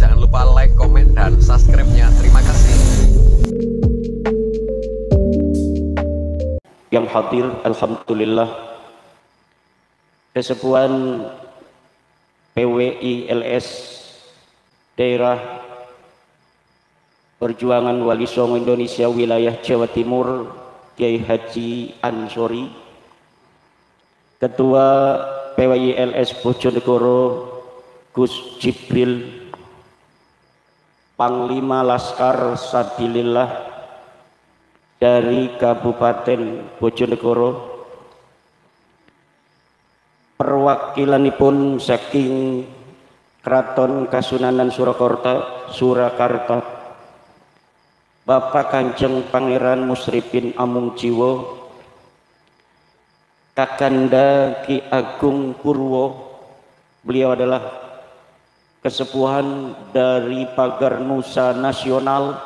Jangan lupa like, komen, dan subscribe-nya. Terima kasih. Yang hadir, alhamdulillah, kesepuan PWI LS Daerah Perjuangan Wali Songo Indonesia wilayah Jawa Timur, Kiai Haji Ansori, Ketua PWI LS Bojonegoro Gus Jibril, Panglima Laskar Sabilillah dari Kabupaten Bojonegoro, perwakilanipun saking Kraton Kasunanan Surakarta, Bapak Kanjeng Pangeran Musripin Amungjiwo, Kakanda Ki Agung Purwo, beliau adalah kesepuhan dari Pagar Nusa Nasional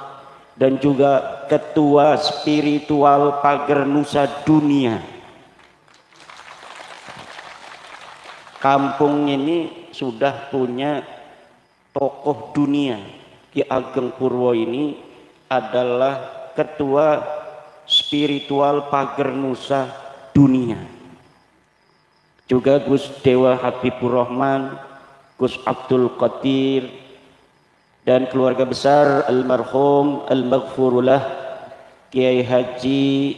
dan juga ketua spiritual Pagar Nusa Dunia. Kampung ini sudah punya tokoh dunia. Ki Ageng Purwo ini adalah ketua spiritual Pagar Nusa Dunia. Juga Gus Dewa Habibur Rahman, Gus Abdul Qadir, dan keluarga besar almarhum al-maghfurullah Kiai Haji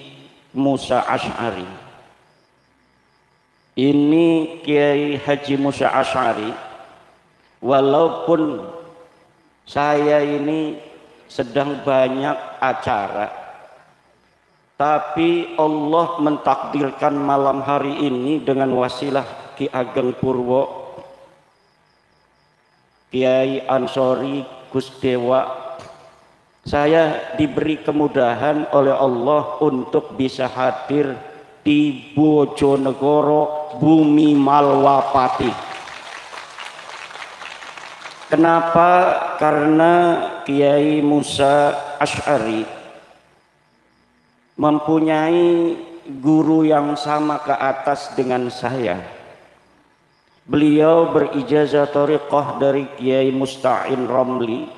Musa Asy'ari. Ini Kiai Haji Musa Asy'ari, walaupun saya ini sedang banyak acara, tapi Allah mentakdirkan malam hari ini dengan wasilah Ki Ageng Purwo, Kiai Ansori, Gus Dewa, saya diberi kemudahan oleh Allah untuk bisa hadir di Bojonegoro, bumi Malwapati. Kenapa? Karena Kiai Musa Asy'ari mempunyai guru yang sama ke atas dengan saya. Beliau berijazah thariqah dari Kiai Musta'in Romli,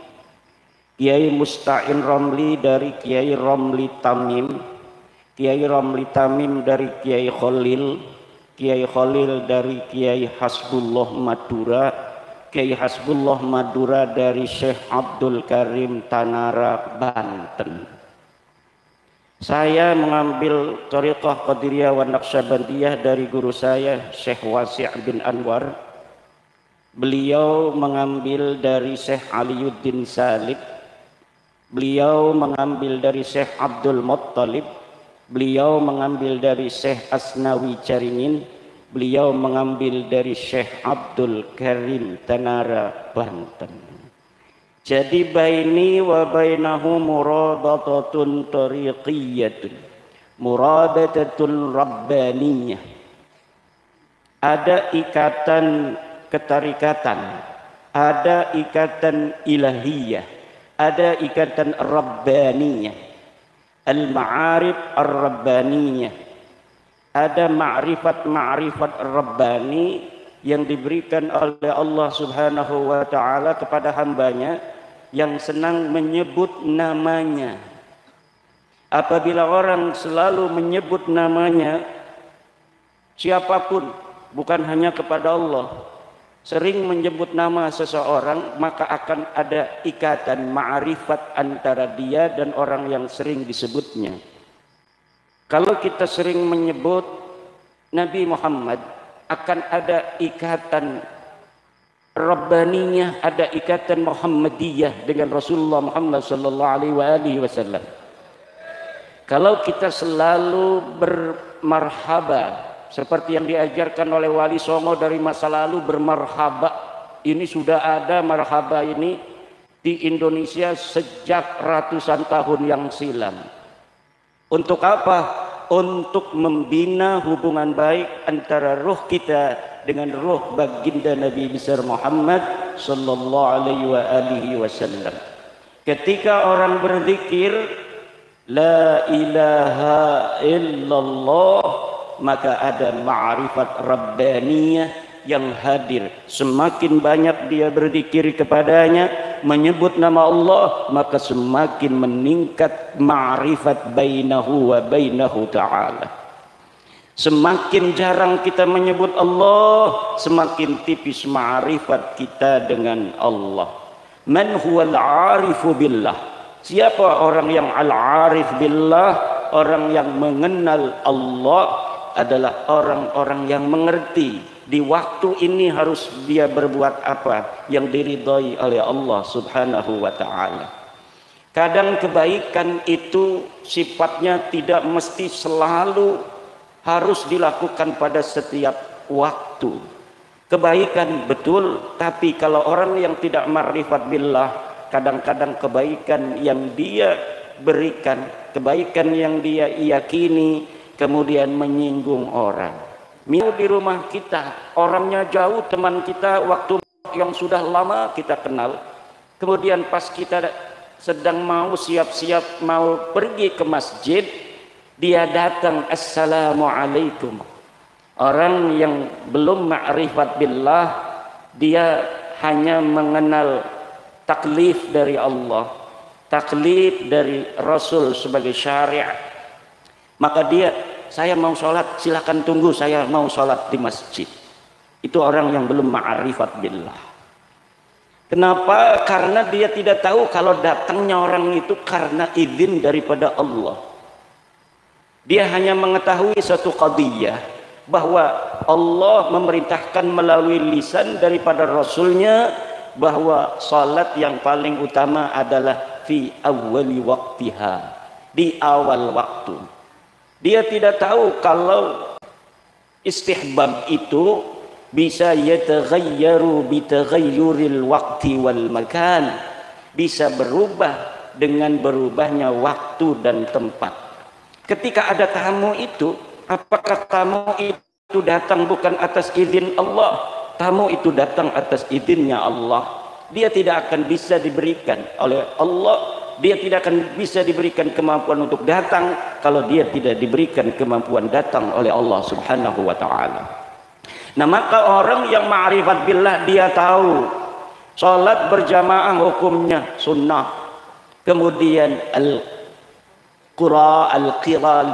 Kiai Musta'in Romli dari Kiai Romli Tamim, Kiai Romli Tamim dari Kiai Khalil, Kiai Khalil dari Kiai Hasbullah Madura, Kiai Hasbullah Madura dari Syekh Abdul Karim Tanara, Banten. Saya mengambil thariqah Qadiriyah wa Naqsyabandiyah dari guru saya Syekh Wasi' bin Anwar. Beliau mengambil dari Syekh Aliyuddin Salib. Beliau mengambil dari Syekh Abdul Muttalib. Beliau mengambil dari Syekh Asnawi Caringin. Beliau mengambil dari Syekh Abdul Karim Tanara, Banten. Jadi baini wa bainahu muradatatun tariqiyyatun, muradatatun rabbaniyah. Ada ikatan ketarikatan, ada ikatan ilahiyah, ada ikatan rabbaniyah, al-ma'arif ar-rabbaniyah. Ada ma'rifat rabbani yang diberikan oleh Allah Subhanahu wa ta'ala kepada hambanya yang senang menyebut namanya. Apabila orang selalu menyebut namanya, siapapun, bukan hanya kepada Allah, sering menyebut nama seseorang, maka akan ada ikatan ma'rifat antara dia dan orang yang sering disebutnya. Kalau kita sering menyebut Nabi Muhammad, akan ada ikatan Rabbaniyah, ada ikatan Muhammadiyah dengan Rasulullah Muhammad sallallahu alaihi wasallam. Kalau kita selalu bermarhaba seperti yang diajarkan oleh Wali Songo dari masa lalu, bermarhaba, ini sudah ada marhaba ini di Indonesia sejak ratusan tahun yang silam. Untuk apa? Untuk membina hubungan baik antara ruh kita dengan ruh baginda Nabi besar Muhammad sallallahu alaihi wasallam. Ketika orang berzikir la ilaha illallah, maka ada ma'rifat rabbaniyah yang hadir. Semakin banyak dia berzikir kepadanya, menyebut nama Allah, maka semakin meningkat ma'rifat bainahu wa bainahu ta'ala. Semakin jarang kita menyebut Allah, semakin tipis ma'rifat kita dengan Allah. Man huwal arifu billah. Siapa orang yang al-arif billah? Orang yang mengenal Allah adalah orang-orang yang mengerti di waktu ini harus dia berbuat apa yang diridhai oleh Allah Subhanahu wa ta'ala. Kadang kebaikan itu sifatnya tidak mesti selalu harus dilakukan pada setiap waktu. Kebaikan betul, tapi kalau orang yang tidak ma'rifat billah, kadang-kadang kebaikan yang dia berikan, kebaikan yang dia yakini, kemudian menyinggung orang. Di rumah kita, orangnya jauh, teman kita waktu yang sudah lama kita kenal, kemudian pas kita sedang mau siap-siap mau pergi ke masjid, dia datang, assalamualaikum. Orang yang belum ma'rifat billah, dia hanya mengenal taklif dari Allah, taklif dari Rasul sebagai syariat, maka dia, saya mau sholat, silakan tunggu, saya mau sholat di masjid. Itu orang yang belum ma'rifat billah. Kenapa? Karena dia tidak tahu kalau datangnya orang itu karena izin daripada Allah. Dia hanya mengetahui satu qadiyah, bahwa Allah memerintahkan melalui lisan daripada Rasulnya, bahwa sholat yang paling utama adalah fi awwali waqtiha, di awal waktu. Dia tidak tahu kalau istihbab itu bisa yataghayyaru bitaghayyuril waqti wal makan, bisa berubah dengan berubahnya waktu dan tempat. Ketika ada tamu itu, apakah tamu itu datang bukan atas izin Allah? Tamu itu datang atas izinnya Allah. Dia tidak akan bisa diberikan oleh Allah, dia tidak akan bisa diberikan kemampuan untuk datang kalau dia tidak diberikan kemampuan datang oleh Allah Subhanahu wa ta'ala. Nah, maka orang yang ma'rifat billah, dia tahu salat berjamaah hukumnya sunnah, kemudian al-qira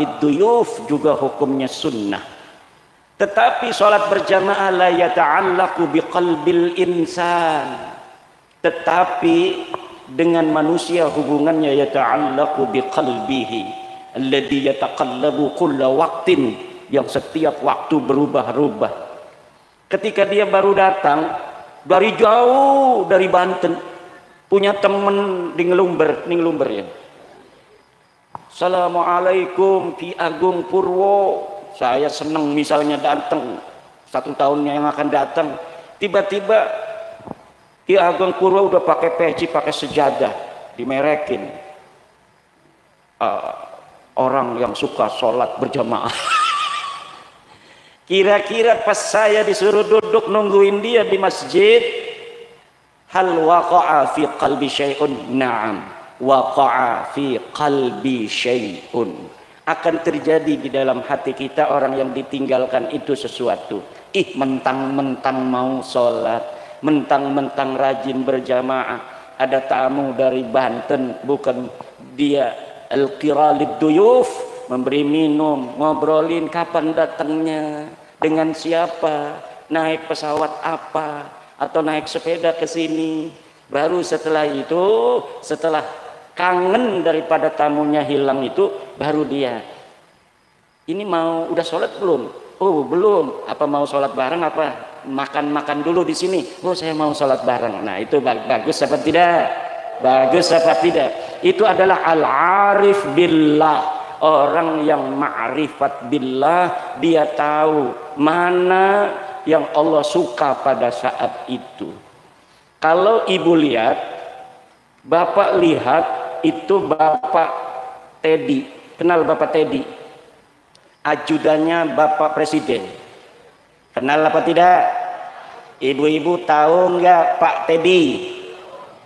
lid-duyuf juga hukumnya sunnah. Tetapi salat berjamaah la yata'allaqu biqalbil insan, tetapi dengan manusia hubungannya yata'allaqu biqalbihi alladhi yataqallabu kulla waqtin, yang setiap waktu berubah-ubah. Ketika dia baru datang dari jauh, dari Banten, punya teman di Ngelumber ya. Assalamualaikum Ki Agung Purwo, saya senang misalnya datang 1 tahunnya yang akan datang, tiba-tiba Ki Agung Purwo udah pakai peci, pakai sejadah, dimerekin. Orang yang suka sholat berjamaah. Kira-kira pas saya disuruh duduk nungguin dia di masjid, hal waqa'a fi qalbi syai'un? Na'am, waqa'a fi qalbi syai'un. Akan terjadi di dalam hati kita orang yang ditinggalkan itu sesuatu. Mentang-mentang mau sholat, mentang-mentang rajin berjamaah, ada tamu dari Banten, bukan dia al-qira lid-duyuf, memberi minum, ngobrolin kapan datangnya, dengan siapa, naik pesawat apa, atau naik sepeda ke sini. Baru setelah itu, setelah kangen daripada tamunya hilang itu, baru dia, ini mau udah sholat belum? Oh belum. Apa mau sholat bareng apa? Makan dulu di sini. Oh saya mau sholat bareng. Nah itu bagus apa tidak? Bagus apa tidak? Itu adalah al-arif billah. Orang yang ma'rifat billah, dia tahu mana yang Allah suka pada saat itu. Kalau ibu lihat, bapak lihat, itu Bapak Teddy. Kenal Bapak Teddy? Ajudannya Bapak Presiden. Kenal apa tidak? Ibu-ibu tahu nggak Pak Teddy?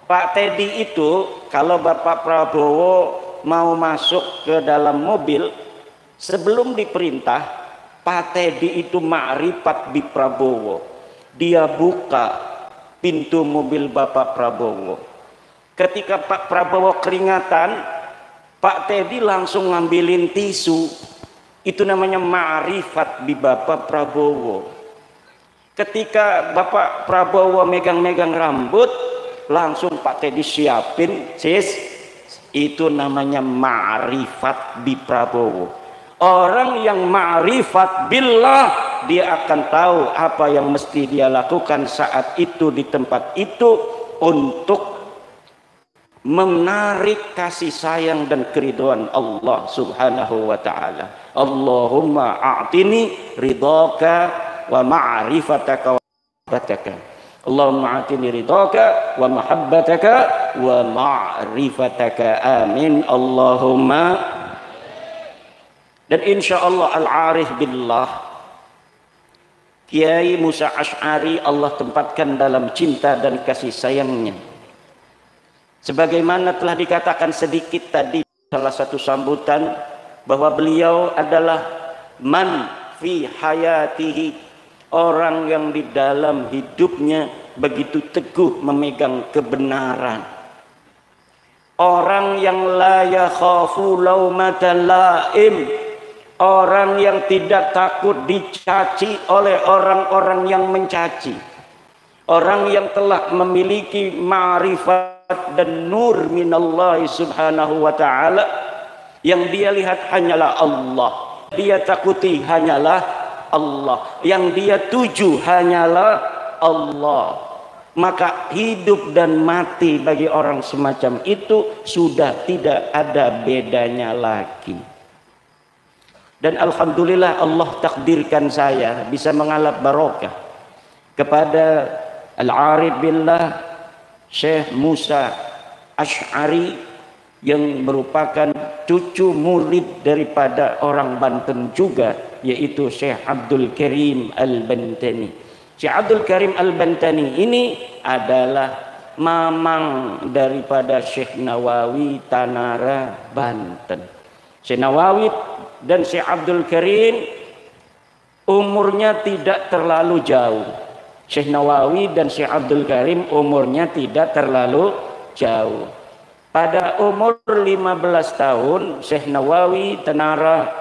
Pak Teddy itu kalau Bapak Prabowo mau masuk ke dalam mobil, sebelum diperintah, Pak Teddy itu ma'rifat bi Prabowo. dia buka pintu mobil Bapak Prabowo. Ketika Pak Prabowo keringatan, Pak Teddy langsung ngambilin tisu. Itu namanya ma'rifat di Bapak Prabowo. Ketika Bapak Prabowo megang-megang rambut, langsung Pak Teddy siapin, sis. Itu namanya ma'rifat di Prabowo. Orang yang ma'rifat billah, dia akan tahu apa yang mesti dia lakukan saat itu di tempat itu untuk menarik kasih sayang dan keridhaan Allah Subhanahu wa taala. Allahumma a'tini ridhaka wa ma'rifataka wa mahabbataka. Allahumma a'tini ridhaka wa mahabbataka wa ma'rifataka. Amin. Allahumma. Dan insya Allah al-arif billah, Kiai Musa Asy'ari Allah tempatkan dalam cinta dan kasih sayangnya. Sebagaimana telah dikatakan sedikit tadi salah satu sambutan, bahwa beliau adalah man fi hayatihi, orang yang di dalam hidupnya begitu teguh memegang kebenaran. Orang yang la yakhafu laumata laim, orang yang tidak takut dicaci oleh orang-orang yang mencaci. Orang yang telah memiliki ma'rifat dan nur minallahi subhanahu wa ta'ala, yang dia lihat hanyalah Allah, dia takuti hanyalah Allah, yang dia tuju hanyalah Allah. Maka hidup dan mati bagi orang semacam itu sudah tidak ada bedanya lagi. Dan alhamdulillah Allah takdirkan saya bisa mengalap barokah kepada al-arif billah Syekh Musa Asy'ari, yang merupakan cucu murid daripada orang Banten juga, yaitu Syekh Abdul Karim Al-Bantani. Syekh Abdul Karim Al-Bantani ini adalah mamang daripada Syekh Nawawi Tanara, Banten. Syekh Nawawi dan Syekh Abdul Karim umurnya tidak terlalu jauh. Syekh Nawawi dan Syekh Abdul Karim umurnya tidak terlalu jauh. Pada umur 15 tahun Syekh Nawawi Tanara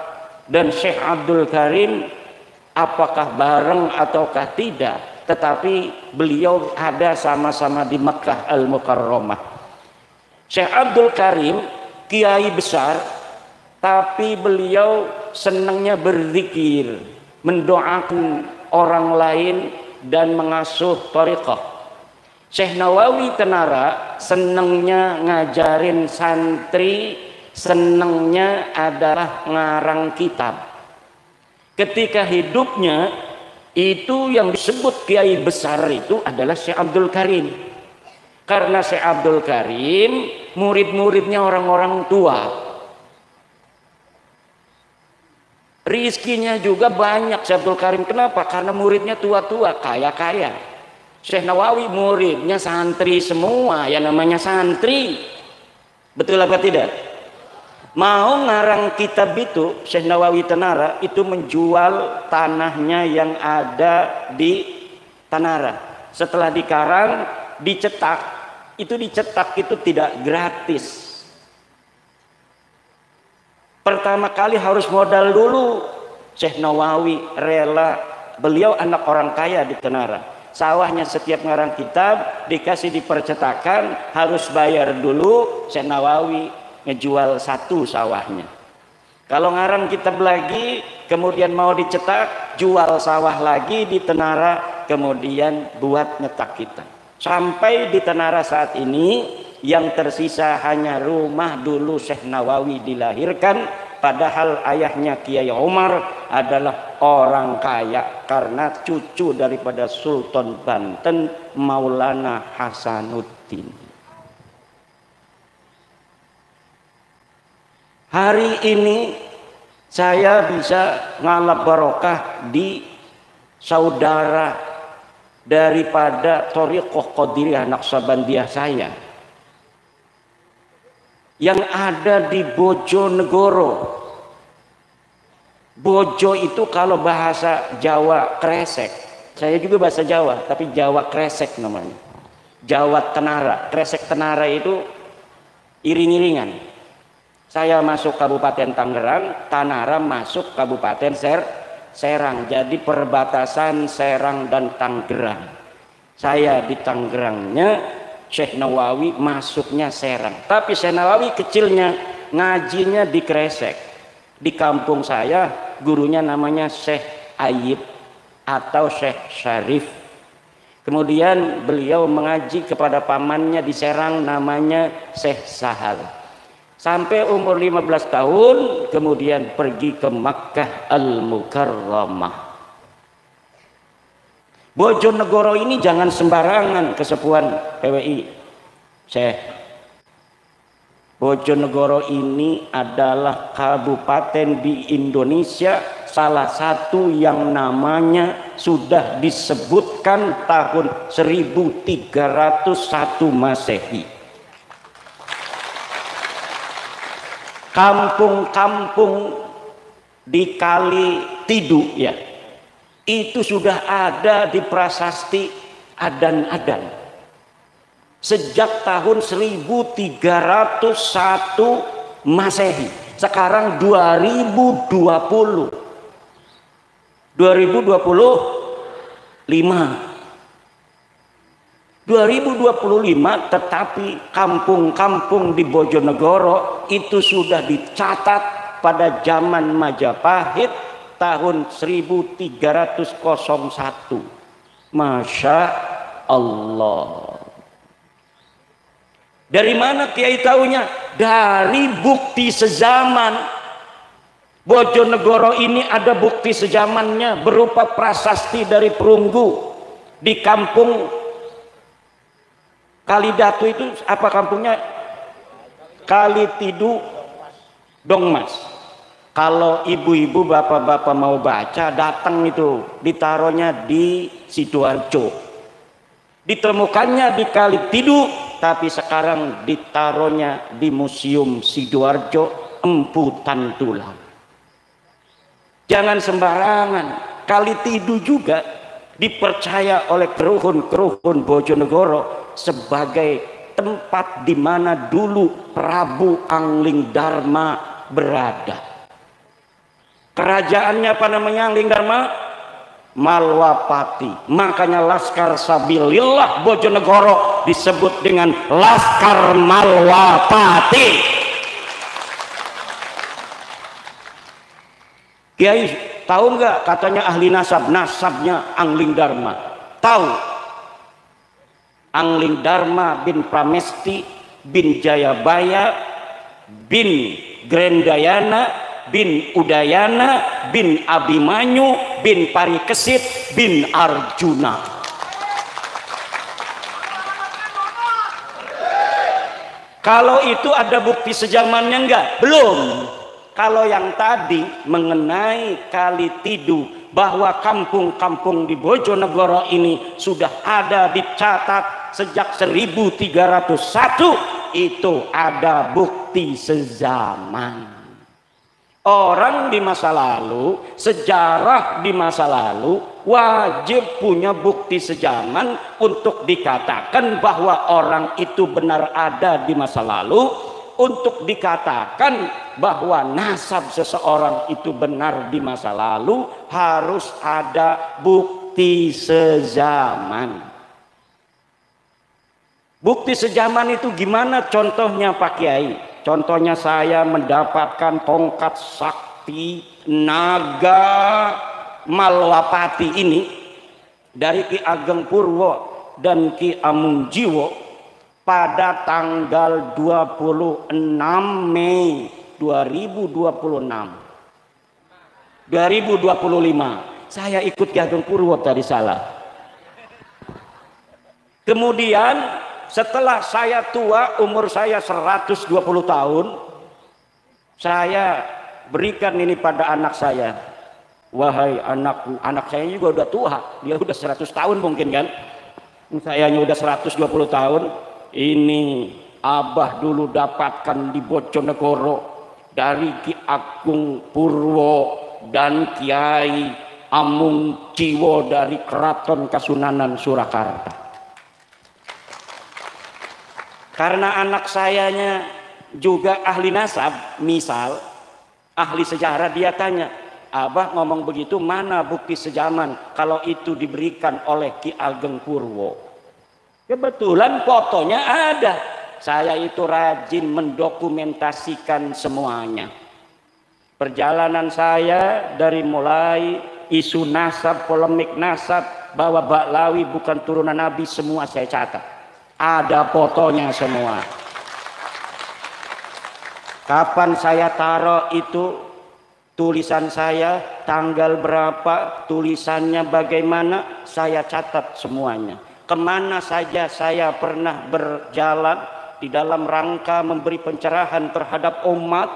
dan Syekh Abdul Karim apakah bareng ataukah tidak, tetapi beliau ada sama-sama di Mekkah Al-Mukarramah. Syekh Abdul Karim kiai besar, tapi beliau senangnya berzikir, mendoakan orang lain dan mengasuh thariqah. Syekh Nawawi Tanara senangnya ngajarin santri, senangnya adalah ngarang kitab. Ketika hidupnya itu yang disebut kiai besar itu adalah Syekh Abdul Karim. Karena Syekh Abdul Karim murid-muridnya orang-orang tua. Rizkinya juga banyak Syekh Abdul Karim. Kenapa? Karena muridnya tua-tua, kaya-kaya. Syekh Nawawi muridnya santri semua, yang namanya santri. Betul apa tidak? Mau ngarang kitab itu, Syekh Nawawi Tanara itu menjual tanahnya yang ada di Tanara. Setelah dikarang, dicetak. Itu dicetak itu tidak gratis. Pertama kali harus modal dulu. Syekh Nawawi rela, beliau anak orang kaya di Tanara. Sawahnya setiap ngarang kitab dikasih di percetakan harus bayar dulu. Syekh Nawawi ngejual satu sawahnya. Kalau ngarang kitab lagi, kemudian mau dicetak, jual sawah lagi di Tanara, kemudian buat nyetak kitab. Sampai di Tanara saat ini yang tersisa hanya rumah dulu Syekh Nawawi dilahirkan, padahal ayahnya Kiai Umar adalah orang kaya karena cucu daripada Sultan Banten Maulana Hasanuddin. Hari ini saya bisa ngalap barokah di saudara daripada Thariqah Qadiriyah Naqsabandiyah saya yang ada di Bojonegoro. Bojo itu kalau bahasa Jawa kresek, Saya juga bahasa Jawa, tapi Jawa Kresek namanya. Jawa Tenara. Kresek Tenara itu iring-iringan. Saya masuk Kabupaten Tangerang, Tanara masuk Kabupaten Serang. Jadi perbatasan Serang dan Tangerang. Saya di Tangerangnya, Syekh Nawawi masuknya Serang. Tapi Syekh Nawawi kecilnya ngajinya di Kresek. Di kampung saya gurunya namanya Syekh Ayib atau Syekh Syarif. Kemudian beliau mengaji kepada pamannya di Serang namanya Syekh Sahal. Sampai umur 15 tahun kemudian pergi ke Makkah Al-Mukarramah. Bojonegoro ini jangan sembarangan kesepuan PWI. Syekh, Bojonegoro ini adalah kabupaten di Indonesia salah satu yang namanya sudah disebutkan tahun 1301 Masehi. Kampung-kampung di Kali Tidu ya, itu sudah ada di prasasti Adan-Adan sejak tahun 1301 Masehi. Sekarang 2025, tetapi kampung-kampung di Bojonegoro itu sudah dicatat pada zaman Majapahit tahun 1301. Masya Allah. Dari mana Kiai taunya? Dari bukti sezaman. Bojonegoro ini ada bukti sezamannya berupa prasasti dari perunggu di kampung Kalidatu. Itu apa kampungnya? Kalitidu Dongmas. Kalau ibu-ibu bapak-bapak mau baca, datang itu ditaruhnya di Sidoarjo. Ditemukannya di Kalitidu, tapi sekarang ditaruhnya di Museum Sidoarjo Empu Tantulang. Jangan sembarangan. Kalitidu juga dipercaya oleh keruhun-keruhun Bojonegoro sebagai tempat di mana dulu Prabu Anglingdarma berada. Kerajaannya apa namanya Anglingdarma? Malwapati. Makanya Laskar Sabilillah Bojonegoro disebut dengan Laskar Malwapati. Kiai tahu nggak katanya ahli nasab, nasabnya Anglingdarma? Tahu. Anglingdarma bin Pramesti bin Jayabaya bin Grendayana bin Udayana bin Abimanyu bin Parikesit bin Arjuna. Kalau itu ada bukti sejamannya enggak? Belum. Kalau yang tadi mengenai Kalitidu, bahwa kampung-kampung di Bojonegoro ini sudah ada dicatat sejak 1301, itu ada bukti sezaman. Orang di masa lalu, sejarah di masa lalu wajib punya bukti sejaman untuk dikatakan bahwa orang itu benar ada di masa lalu. Untuk dikatakan bahwa nasab seseorang itu benar di masa lalu harus ada bukti sezaman. Bukti sezaman itu gimana contohnya Pak Kiai? Contohnya saya mendapatkan tongkat sakti naga Malwapati ini dari Ki Ageng Purwo dan Ki Amungjiwo pada tanggal 26 Mei 2025. Saya ikut Ki Ageng Purwo tadi salah. Kemudian setelah saya tua, umur saya 120 tahun, saya berikan ini pada anak saya. Wahai anakku, anak saya juga udah tua, dia udah 100 tahun mungkin kan. Sayanya udah 120 tahun. Ini Abah dulu dapatkan di Bojonegoro dari Ki Agung Purwo dan Kiai Amung Ciwo dari Keraton Kasunanan Surakarta. Karena anak sayanya juga ahli nasab, misal ahli sejarah, dia tanya, Abah ngomong begitu mana bukti sejaman kalau itu diberikan oleh Ki Ageng Purwo? Kebetulan fotonya ada. Saya itu rajin mendokumentasikan semuanya. Perjalanan saya dari mulai isu nasab, polemik nasab, bahwa Baklawi bukan turunan Nabi, semua saya catat. Ada fotonya semua. Kapan saya taruh itu tulisan saya, tanggal berapa, tulisannya bagaimana, saya catat semuanya. Kemana saja saya pernah berjalan di dalam rangka memberi pencerahan terhadap umat,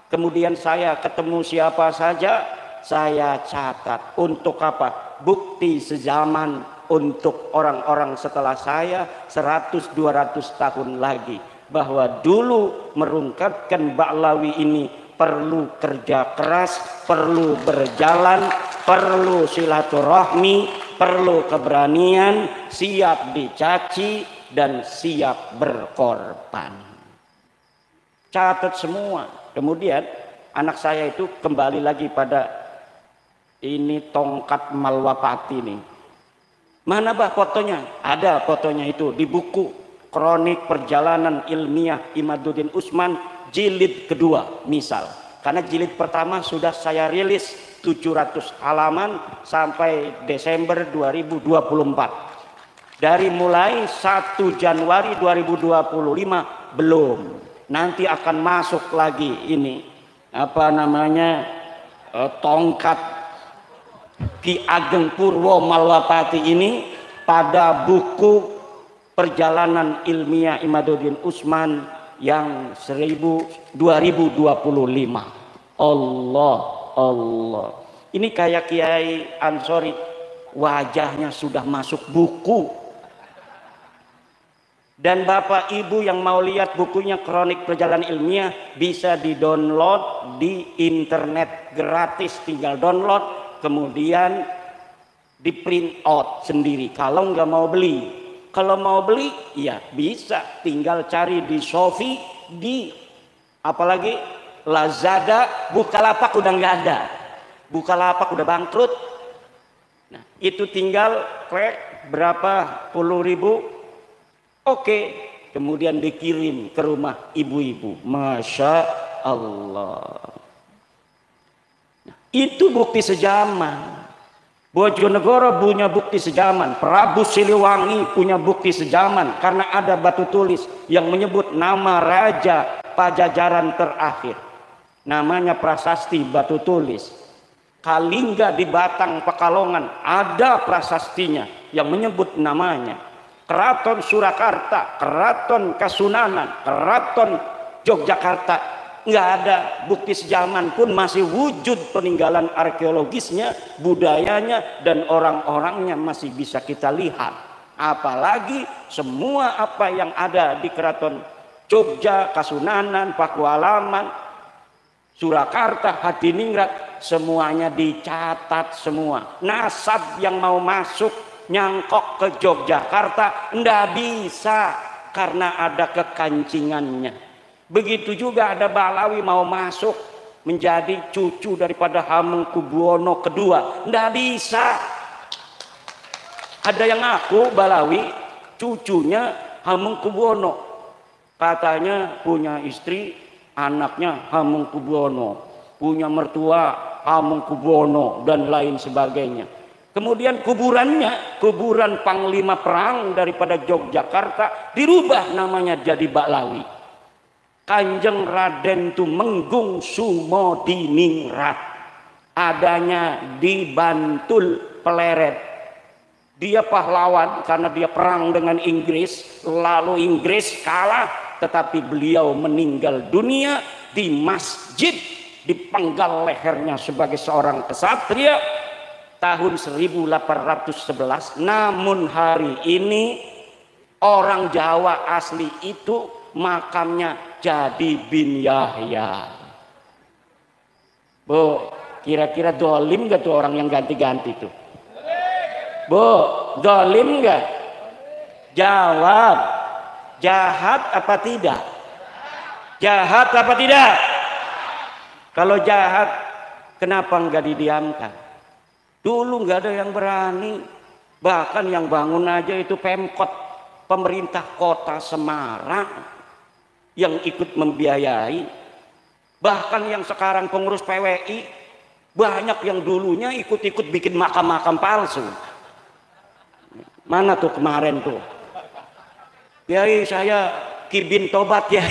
kemudian saya ketemu siapa saja, saya catat. Untuk apa? Bukti sezaman untuk orang-orang setelah saya 100-200 tahun lagi, bahwa dulu merungkapkan Baklawi ini perlu kerja keras, perlu berjalan, perlu silaturahmi, perlu keberanian, siap dicaci dan siap berkorban. Catat semua. Kemudian anak saya itu kembali lagi pada ini tongkat Malwapati nih. Mana bah fotonya? Ada fotonya itu di buku Kronik Perjalanan Ilmiah Imaduddin Usman jilid kedua, misal. Karena jilid pertama sudah saya rilis 700 halaman sampai Desember 2024. Dari mulai 1 Januari 2025 belum. Nanti akan masuk lagi ini apa namanya tongkat Ki Ageng Purwo Malwapati ini pada buku Perjalanan Ilmiah Imaduddin Usman yang 2025. Allah. Ini kayak Kiai Ansori, wajahnya sudah masuk buku. Dan Bapak Ibu yang mau lihat bukunya Kronik Perjalanan Ilmiah bisa di-download di internet gratis, tinggal download kemudian di print out sendiri kalau nggak mau beli. Kalau mau beli ya bisa, tinggal cari di Shopee, di apalagi Lazada, Bukalapak udah nggak ada, Bukalapak udah bangkrut. Nah itu tinggal klik berapa puluh ribu, oke, kemudian dikirim ke rumah ibu-ibu. Masya Allah. Nah, itu bukti sejaman. Bojonegoro punya bukti sejaman, Prabu Siliwangi punya bukti sejaman, karena ada batu tulis yang menyebut nama Raja Pajajaran terakhir. Namanya prasasti batu tulis. Kalingga di Batang Pekalongan ada prasastinya yang menyebut namanya. Keraton Surakarta, Keraton Kasunanan, Keraton Yogyakarta, nggak ada bukti sejaman pun masih wujud peninggalan arkeologisnya, budayanya, dan orang-orangnya masih bisa kita lihat. Apalagi semua apa yang ada di Keraton Jogja, Kasunanan, Pakualaman, Surakarta, Hadiningrat, semuanya dicatat semua. Nasab yang mau masuk nyangkok ke Yogyakarta ndak bisa karena ada kekancingannya. Begitu juga ada Baklawi mau masuk menjadi cucu daripada Hamengkubuwono II, ndak bisa. Ada yang ngaku Baklawi cucunya Hamengkubuwono, katanya punya istri anaknya Hamengkubuwono, punya mertua Hamengkubuwono dan lain sebagainya. Kemudian kuburannya, kuburan Panglima Perang daripada Yogyakarta, dirubah namanya jadi Baklawi. Kanjeng Raden Tumenggung Sumodiningrat, adanya di Bantul Pleret. Dia pahlawan karena dia perang dengan Inggris, lalu Inggris kalah, tetapi beliau meninggal dunia di masjid, dipenggal lehernya sebagai seorang kesatria tahun 1811. Namun hari ini orang Jawa asli itu makamnya jadi bin Yahya. Bu, Kira-kira dolim gak tuh orang yang ganti-ganti tuh? Bu, dolim gak? Jawab. Jahat apa tidak? Jahat apa tidak? Kalau jahat, kenapa nggak didiamkan? Dulu nggak ada yang berani. Bahkan yang bangun aja itu Pemkot, pemerintah kota Semarang yang ikut membiayai. Bahkan yang sekarang pengurus PWI, banyak yang dulunya ikut-ikut bikin makam-makam palsu. Mana tuh kemarin tuh? Kiai saya Kibin Tobat ya.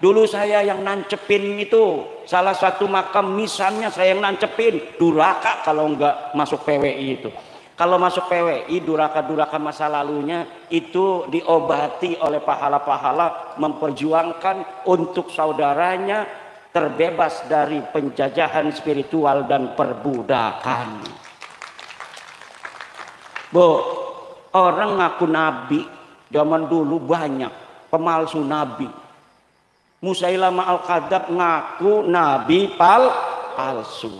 Dulu saya yang nancepin itu, salah satu makam misalnya saya yang nancepin. Duraka kalau enggak masuk PWI itu. Kalau masuk PWI, duraka-duraka masa lalunya itu diobati oleh pahala-pahala memperjuangkan untuk saudaranya terbebas dari penjajahan spiritual dan perbudakan. Bu, orang ngaku nabi zaman dulu banyak, pemalsu nabi. Musailamah Al-Kadzab ngaku nabi palsu.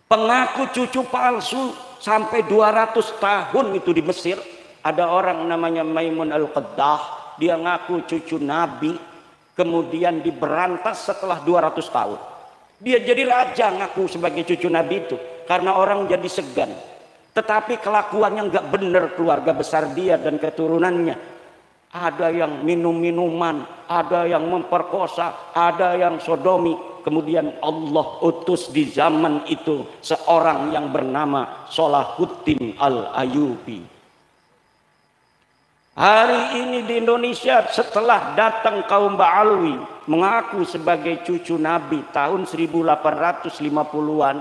Pengaku cucu palsu sampai 200 tahun itu di Mesir. Ada orang namanya Maimun Al-Qaddah, dia ngaku cucu nabi, kemudian diberantas setelah 200 tahun. Dia jadi raja ngaku sebagai cucu nabi itu karena orang jadi segan. Tetapi kelakuannya nggak benar keluarga besar dia dan keturunannya. Ada yang minum-minuman, ada yang memperkosa, ada yang sodomi. Kemudian Allah utus di zaman itu seorang yang bernama Salahuddin Al-Ayyubi. Hari ini di Indonesia setelah datang kaum Ba'alwi mengaku sebagai cucu Nabi tahun 1850-an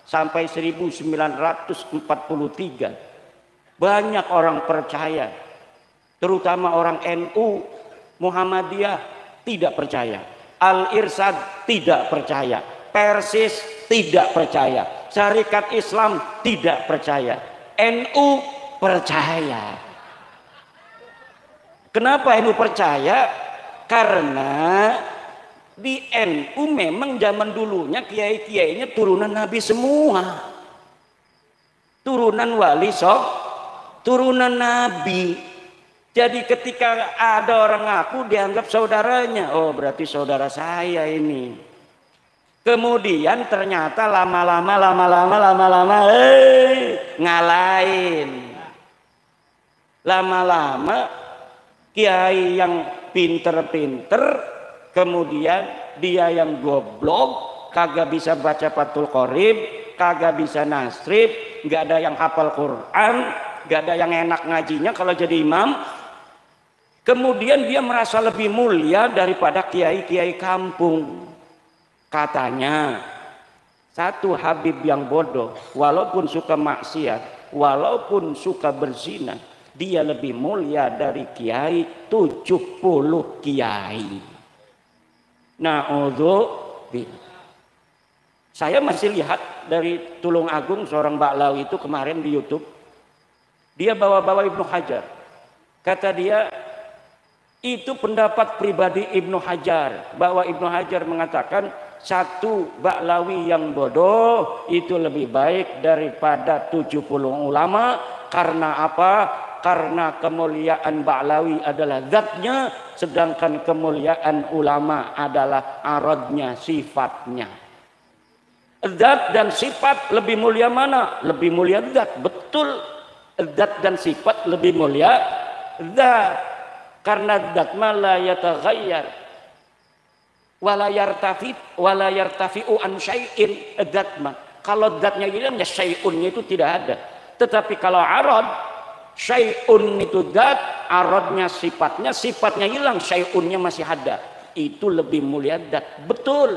sampai 1943. Banyak orang percaya. Terutama orang NU, Muhammadiyah tidak percaya, Al-Irsyad tidak percaya, Persis tidak percaya, Syarikat Islam tidak percaya, NU percaya. Kenapa NU percaya? Karena di NU memang zaman dulunya kiai-kiainya turunan Nabi semua, turunan wali turunan Nabi. Jadi ketika ada orang ngaku dianggap saudaranya, oh berarti saudara saya ini. Kemudian ternyata lama-lama ngalahin. Lama-lama kiai yang pinter-pinter, kemudian dia yang goblok, kagak bisa baca Fathul Qorib, kagak bisa nasrib, nggak ada yang hafal Quran, nggak ada yang enak ngajinya kalau jadi imam. Kemudian dia merasa lebih mulia daripada kiai-kiai kampung. Katanya, satu Habib yang bodoh, walaupun suka maksiat, walaupun suka berzina, dia lebih mulia dari kiai 70 kiai. Na'udzubillah. Saya masih lihat dari Tulung Agung, seorang Ba'lawi itu kemarin di YouTube. Dia bawa-bawa Ibnu Hajar. Kata dia, itu pendapat pribadi Ibnu Hajar, bahwa Ibnu Hajar mengatakan satu Ba'lawi yang bodoh itu lebih baik daripada 70 ulama. Karena apa? Karena kemuliaan Ba'lawi adalah zatnya, sedangkan kemuliaan ulama adalah aradnya, sifatnya. Zat dan sifat lebih mulia mana? Lebih mulia zat, betul. Zat dan sifat lebih mulia zat. Karena zat la yataghayyar wala yartafi'u an syai'in. Zat mah kalau zatnya hilang ya syai'unnya itu tidak ada. Tetapi kalau arad, syai'un itu zat, aradnya sifatnya hilang, syai'unnya masih ada. Itu lebih mulia zat, betul.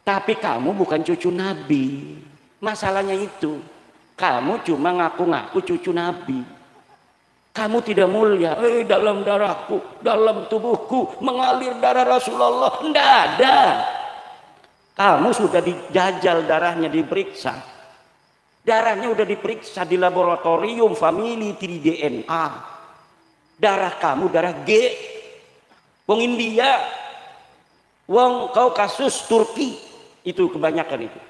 Tapi kamu bukan cucu Nabi. Masalahnya itu, kamu cuma ngaku-ngaku cucu Nabi. Kamu tidak mulia. Dalam darahku, dalam tubuhku mengalir darah Rasulullah. Tidak ada. Kamu sudah dijajal darahnya, diperiksa. Darahnya sudah diperiksa di laboratorium family 3 DNA. Darah kamu darah G. Wong India, wong Kaukasus, Turki, itu kebanyakan itu.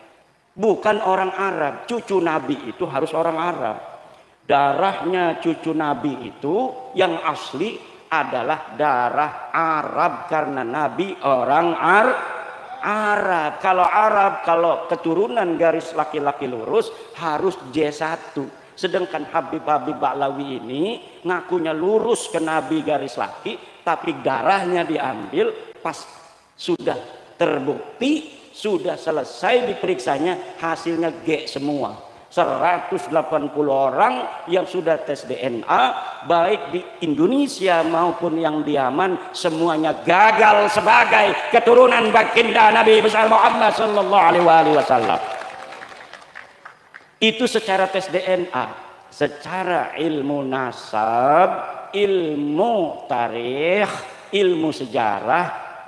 bukan orang Arab. Cucu Nabi itu harus orang Arab. Darahnya cucu Nabi itu yang asli adalah darah Arab karena Nabi orang Arab. Kalau Arab, kalau keturunan garis laki-laki lurus harus J1. Sedangkan Habib-Habib Ba'lawi ini ngakunya lurus ke Nabi garis laki, tapi darahnya diambil pas sudah terbukti, sudah selesai diperiksanya, hasilnya G semua. 180 orang yang sudah tes DNA, baik di Indonesia maupun yang di Yaman, semuanya gagal sebagai keturunan baginda Nabi besar Muhammad sallallahu alaihi wasallam. Itu secara tes DNA. Secara ilmu nasab, ilmu tarikh, ilmu sejarah,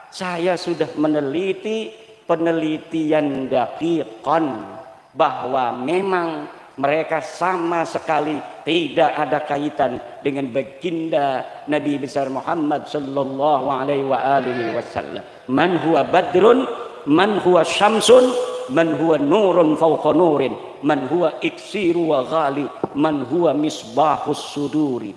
saya sudah meneliti penelitian daqiqan bahwa memang mereka sama sekali tidak ada kaitan dengan baginda Nabi besar Muhammad sallallahu alaihi wasallam. Man huwa badrun, man huwa syamsun, man huwa nurun fawqa nurin, man huwa iksiru wa ghali, man huwa misbahus suduri.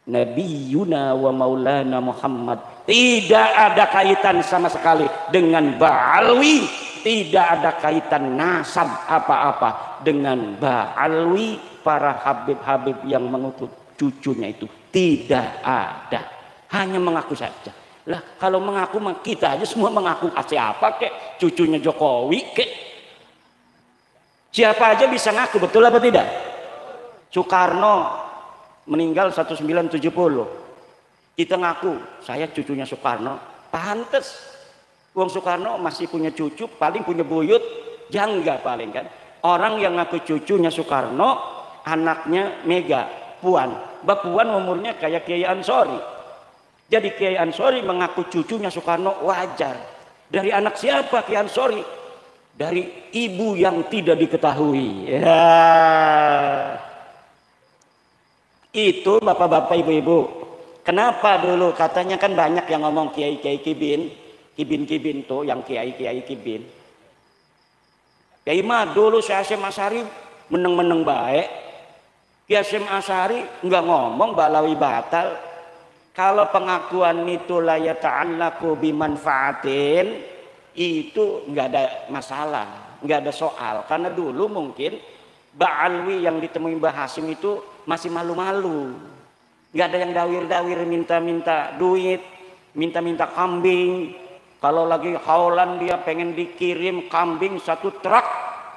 Nabiyuna wa maulana Muhammad tidak ada kaitan sama sekali dengan Ba'alwi, tidak ada kaitan nasab apa-apa dengan Ba'alwi. Para habib-habib yang mengikut cucunya itu tidak ada, hanya mengaku saja. Lah kalau mengaku kita aja semua mengaku, siapa kek cucunya Jokowi kek, siapa aja bisa ngaku, betul apa tidak? Soekarno meninggal 1970, kita ngaku saya cucunya Soekarno, pantes. Wong Soekarno masih punya cucu, paling punya buyut jangga paling kan. Orang yang ngaku cucunya Soekarno, anaknya Mega Puan, Mbak Puan umurnya kayak Kiai Ansori. Jadi Kiai Ansori mengaku cucunya Soekarno wajar. Dari anak siapa Kiai Ansori? Dari ibu yang tidak diketahui. Ya. Itu bapak-bapak ibu-ibu. Kenapa dulu katanya kan banyak yang ngomong Kiai-Kiai Kibin tuh yang Kiai-Kiai Kibin. Kiai mah dulu Syekh Hasyim Asy'ari meneng-meneng baik. Kiai Hasyim Asy'ari enggak ngomong Ba'lawi batal. Kalau pengakuan itu la yata'allaqu bimanfaatin, itu enggak ada masalah, enggak ada soal. Karena dulu mungkin Ba'alwi yang ditemui Mbah Hasyim itu masih malu-malu. Enggak ada yang dawir-dawir minta-minta duit, minta-minta kambing. Kalau lagi haulan dia pengen dikirim kambing 1 truk.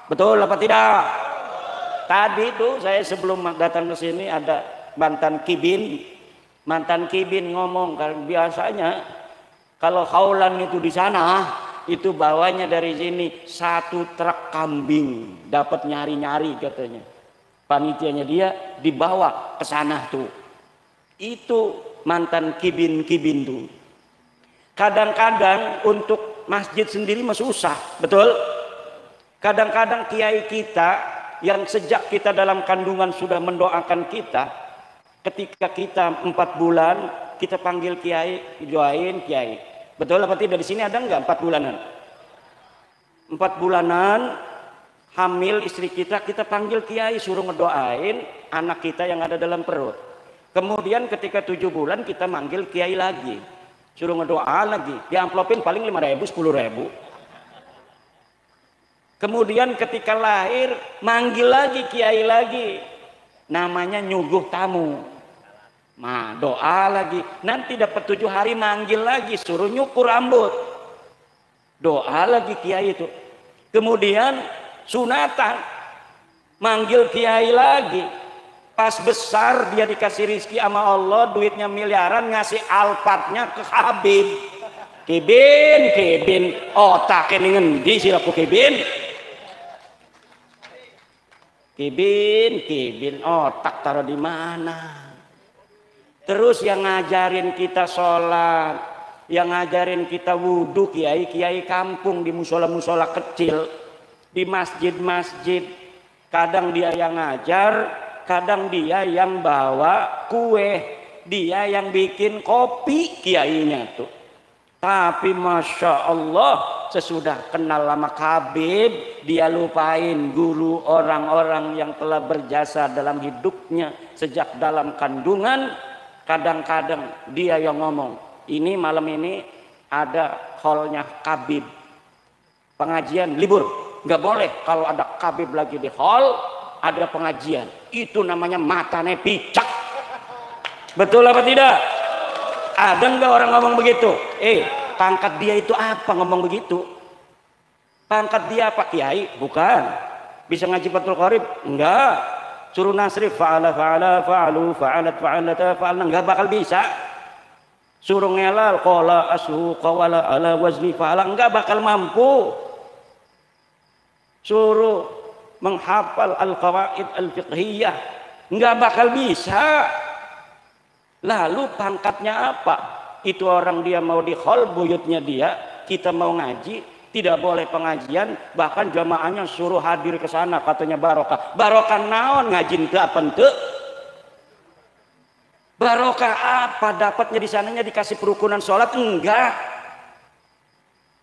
Betul apa tidak? Tadi tuh saya sebelum datang ke sini ada mantan Kibin ngomong, kan biasanya kalau haulan itu di sana itu bawanya dari sini 1 truk kambing, dapat nyari-nyari katanya. Panitianya dia dibawa ke sana tuh. Itu mantan Kibin tuh. Kadang-kadang untuk masjid sendiri masih susah, betul? Kadang-kadang kiai kita yang sejak kita dalam kandungan sudah mendoakan kita, ketika kita 4 bulan kita panggil kiai, doain kiai. Betul apa tidak? Di sini ada enggak 4 bulanan? 4 bulanan hamil istri kita panggil kiai, suruh ngedoain anak kita yang ada dalam perut. Kemudian ketika 7 bulan kita manggil kiai lagi, suruh ngedoa lagi, diamplopin paling 5.000 10.000. Kemudian ketika lahir manggil lagi kiai lagi, namanya nyuguh tamu. Nah, doa lagi. Nanti dapat 7 hari manggil lagi, suruh nyukur rambut. Doa lagi kiai itu. Kemudian sunatan, manggil kiai lagi. Pas besar dia dikasih rizki sama Allah, duitnya miliaran, ngasih alpatnya ke Habib. Kibin, otaknya ngendi sih aku Kibin? Kibin, otak taruh di mana? Terus yang ngajarin kita sholat, yang ngajarin kita wudhu, kiai kampung di musola-musola kecil, di masjid-masjid. Kadang dia yang ngajar, kadang dia yang bawa kue, dia yang bikin kopi kiainya tuh. Tapi Masya Allah sesudah kenal lama Habib, dia lupain guru orang-orang yang telah berjasa dalam hidupnya sejak dalam kandungan. Kadang-kadang dia yang ngomong, ini malam ini ada hallnya Habib, pengajian libur, nggak boleh kalau ada Habib lagi di hall ada pengajian, itu namanya matane picak. Betul apa tidak? Ada nggak orang ngomong begitu? Pangkat dia itu apa ngomong begitu? Pangkat dia apa? Kiai? Bukan. Bisa ngaji Fathul Qorib? Enggak. Suruh nasrif fa'ala fa'ala fa'alu fa'alat fa'alata fa'alna, enggak bakal bisa. Suruh ngelal qala ashu qawala ala wazni fa'ala, enggak bakal mampu. Suruh menghafal al-qawaid al-fiqhiyah, enggak bakal bisa. Lalu pangkatnya apa? Itu orang dia mau di hall buyutnya dia, kita mau ngaji, tidak boleh pengajian, bahkan jamaahnya suruh hadir ke sana, katanya barokah. Barokah naon ngajin teu apa teu? Barokah apa dapatnya di sananya, dikasih perukunan sholat? Enggak.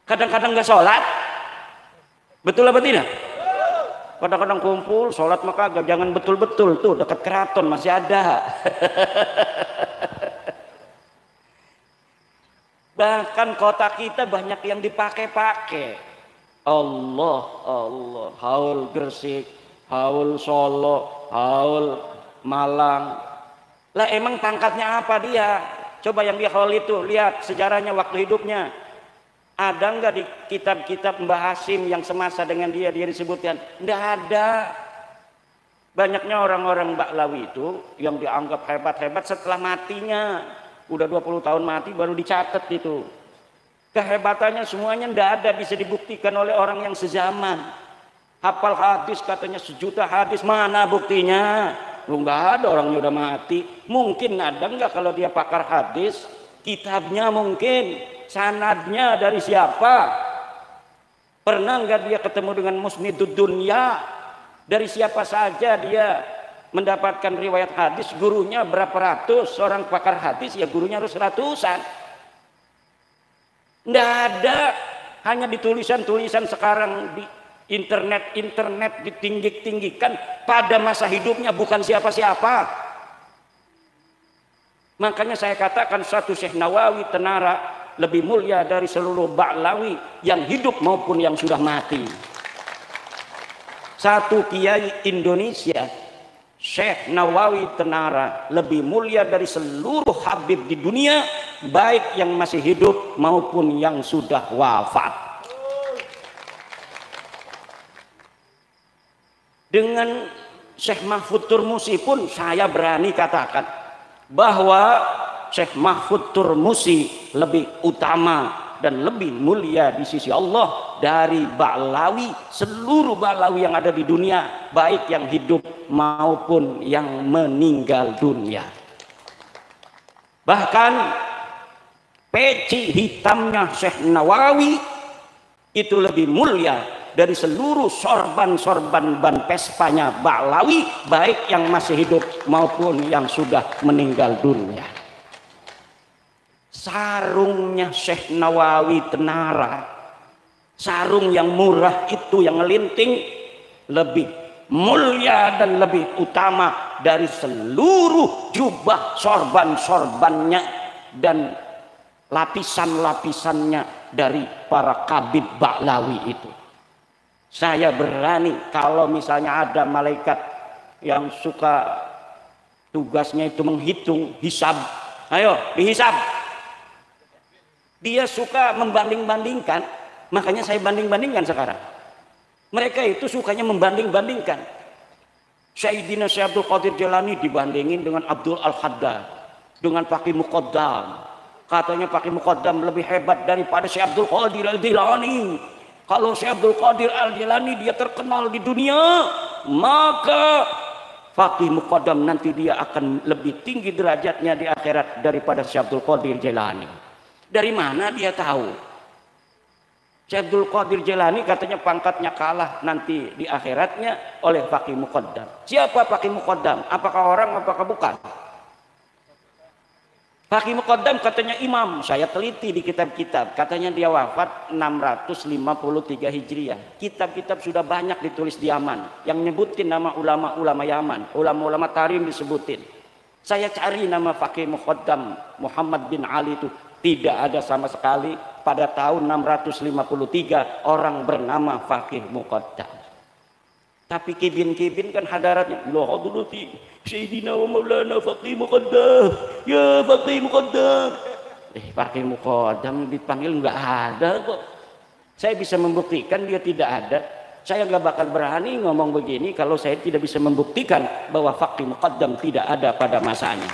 Kadang-kadang enggak sholat. Betul apa tidak? Kadang-kadang kumpul sholat maka agak, jangan betul-betul tuh dekat keraton masih ada. Bahkan kota kita banyak yang dipakai-pakai. Allah, Allah, haul Gresik, haul Solo, haul Malang. Lah emang pangkatnya apa dia? Coba yang di haul itu lihat sejarahnya waktu hidupnya. Ada nggak di kitab-kitab Mbah Hasim yang semasa dengan dia disebutkan? Nggak ada. Banyaknya orang-orang Baklawi itu yang dianggap hebat-hebat setelah matinya. Udah 20 tahun mati baru dicatat itu. Kehebatannya semuanya nggak ada bisa dibuktikan oleh orang yang sezaman. Hafal hadis katanya 1 juta hadis, mana buktinya? Nggak ada, orangnya udah mati. Mungkin ada nggak kalau dia pakar hadis? Kitabnya mungkin, sanadnya dari siapa? Pernah nggak dia ketemu dengan musnidud dunya? Dari siapa saja dia mendapatkan riwayat hadis? Gurunya berapa ratus, orang pakar hadis ya gurunya harus ratusan. Nggak ada, hanya di tulisan-tulisan sekarang di internet ditinggi-tinggikan, pada masa hidupnya bukan siapa-siapa. Makanya saya katakan satu Syekh Nawawi Tenara lebih mulia dari seluruh Ba'lawi yang hidup maupun yang sudah mati. Satu kiai Indonesia Syekh Nawawi Tenara lebih mulia dari seluruh habib di dunia, baik yang masih hidup maupun yang sudah wafat. Dengan Syekh Mahfud Turmusi pun saya berani katakan bahwa Syekh Mahfud Turmusi lebih utama dan lebih mulia di sisi Allah dari Ba'lawi, seluruh Ba'lawi yang ada di dunia, baik yang hidup maupun yang meninggal dunia. Bahkan peci hitamnya Syekh Nawawi itu lebih mulia dari seluruh sorban-sorban ban pespanya Ba'lawi, baik yang masih hidup maupun yang sudah meninggal dunia. Sarungnya Syekh Nawawi Tenara, sarung yang murah itu yang ngelinting, lebih mulia dan lebih utama dari seluruh jubah sorban-sorbannya dan lapisan-lapisannya dari para kabid Ba'lawi itu. Saya berani kalau misalnya ada malaikat yang suka tugasnya itu menghitung, hisab, ayo dihisab. Dia suka membanding-bandingkan, makanya saya banding-bandingkan sekarang. Mereka itu sukanya membanding-bandingkan. Sayyidina Syekh Abdul Qadir Jilani dibandingin dengan Abdul Al-Haddad, dengan Faqih Muqaddam. Katanya Faqih Muqaddam lebih hebat daripada Syekh Abdul Qadir Al-Jilani. Kalau Syekh Abdul Qadir Al-Jilani dia terkenal di dunia, maka Faqih Muqaddam nanti dia akan lebih tinggi derajatnya di akhirat daripada Syekh Abdul Qadir Jilani. Dari mana dia tahu? Syekh Abdul Qadir Jilani katanya pangkatnya kalah nanti di akhiratnya oleh Faqih Muqaddam. Siapa Faqih Muqaddam? Apakah orang, apakah bukan? Faqih Muqaddam katanya imam, saya teliti di kitab-kitab, katanya dia wafat 653 Hijriah. Kitab-kitab sudah banyak ditulis di Yaman, yang nyebutin nama ulama-ulama Yaman, ulama-ulama Tarim disebutin. Saya cari nama Faqih Muqaddam Muhammad bin Ali itu, tidak ada sama sekali. Pada tahun 653 orang bernama Faqih Muqaddam. Tapi kibin-kibin kan hadaratnya, la hadrati Sayyidina wa Maulana Faqih Muqaddam, ya Faqih Muqaddam. Faqih Muqaddam dipanggil nggak ada kok. Saya bisa membuktikan dia tidak ada. Saya nggak bakal berani ngomong begini kalau saya tidak bisa membuktikan bahwa Faqih Muqaddam tidak ada pada masanya.